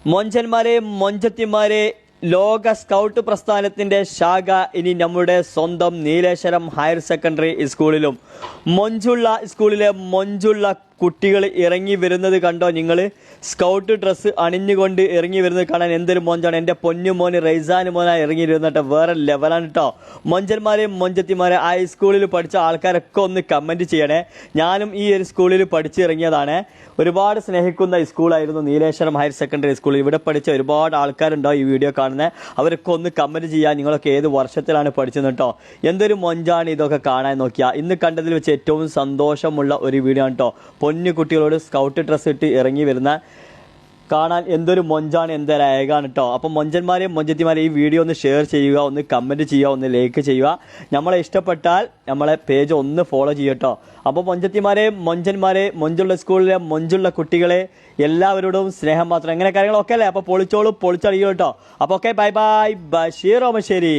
മൊഞ്ചന്മാരെ മൊഞ്ചത്തിമാരെ ലോക സ്കൗട്ട് പ്രസ്ഥാനത്തിന്റെ ശാഖ ഇനി നമ്മുടെ സ്വന്തം നീലേശ്വരം ഹയർ സെക്കൻഡറി സ്കൂളിലും മൊഞ്ചുള്ള സ്കൂളിലെ മൊഞ്ചുള്ള കുട്ടികൾ ഇറങ്ങി വരുന്നത് കണ്ടോ നിങ്ങൾ? സ്കൗട്ട് ഡ്രസ്സ് അണിഞ്ഞുകൊണ്ട് ഇറങ്ങി വരുന്നത് കാണാൻ എന്തൊരു മൊഞ്ചാണ്. എൻ്റെ പൊന്നു മോന് റൈസാന് മോനാണ് ഇറങ്ങിയിരുന്നിട്ട് വേറെ ലെവലാണ് കേട്ടോ. മൊഞ്ചന്മാരെ മൊഞ്ചത്തിമാരെ ആ സ്കൂളിൽ പഠിച്ച ആൾക്കാരൊക്കെ ഒന്ന് കമൻറ്റ് ചെയ്യണേ. ഞാനും ഈ ഒരു സ്കൂളിൽ പഠിച്ചിറങ്ങിയതാണ്. ഒരുപാട് സ്നേഹിക്കുന്ന സ്കൂളായിരുന്നു നീലേശ്വരം ഹയർ സെക്കൻഡറി സ്കൂൾ. ഇവിടെ പഠിച്ച ഒരുപാട് ആൾക്കാരുണ്ടോ ഈ വീഡിയോ കാണുന്നത്? അവരൊക്കെ ഒന്ന് കമൻറ്റ് ചെയ്യുക, നിങ്ങളൊക്കെ ഏത് വർഷത്തിലാണ് പഠിച്ചത് കേട്ടോ. എന്തൊരു മൊഞ്ചാണ് ഇതൊക്കെ കാണാൻ നോക്കിയാൽ. ഇന്ന് കണ്ടതിൽ വെച്ച് ഏറ്റവും സന്തോഷമുള്ള ഒരു വീഡിയോ ആണ് കേട്ടോ. പൊന്നു കുട്ടികളോട് സ്കൗട്ട് ഡ്രസ്സ് ഇട്ട് ഇറങ്ങി വരുന്ന കാണാൻ എന്തൊരു മൊഞ്ചാണ്, എന്തൊരു അയകാണ് കേട്ടോ. അപ്പം മൊഞ്ചന്മാരെ മൊഞ്ചത്തിമാരെ ഈ വീഡിയോ ഒന്ന് ഷെയർ ചെയ്യുക, ഒന്ന് കമൻറ്റ് ചെയ്യുക, ഒന്ന് ലൈക്ക് ചെയ്യുക. നമ്മളെ ഇഷ്ടപ്പെട്ടാൽ നമ്മളെ പേജ് ഒന്ന് ഫോളോ ചെയ്യട്ടോ. അപ്പോൾ മൊഞ്ചത്തിമാരെ മൊഞ്ചന്മാരെ മൊഞ്ചുള്ള സ്കൂളിലെ മൊഞ്ചുള്ള കുട്ടികളെ എല്ലാവരോടും സ്നേഹം മാത്രം. ഇങ്ങനെ കാര്യങ്ങളൊക്കെ അല്ലേ? അപ്പോൾ പൊളിച്ചോളും പൊളിച്ചടിക്കും കേട്ടോ. അപ്പോൾ okay, bye bye. Basheer Omassery.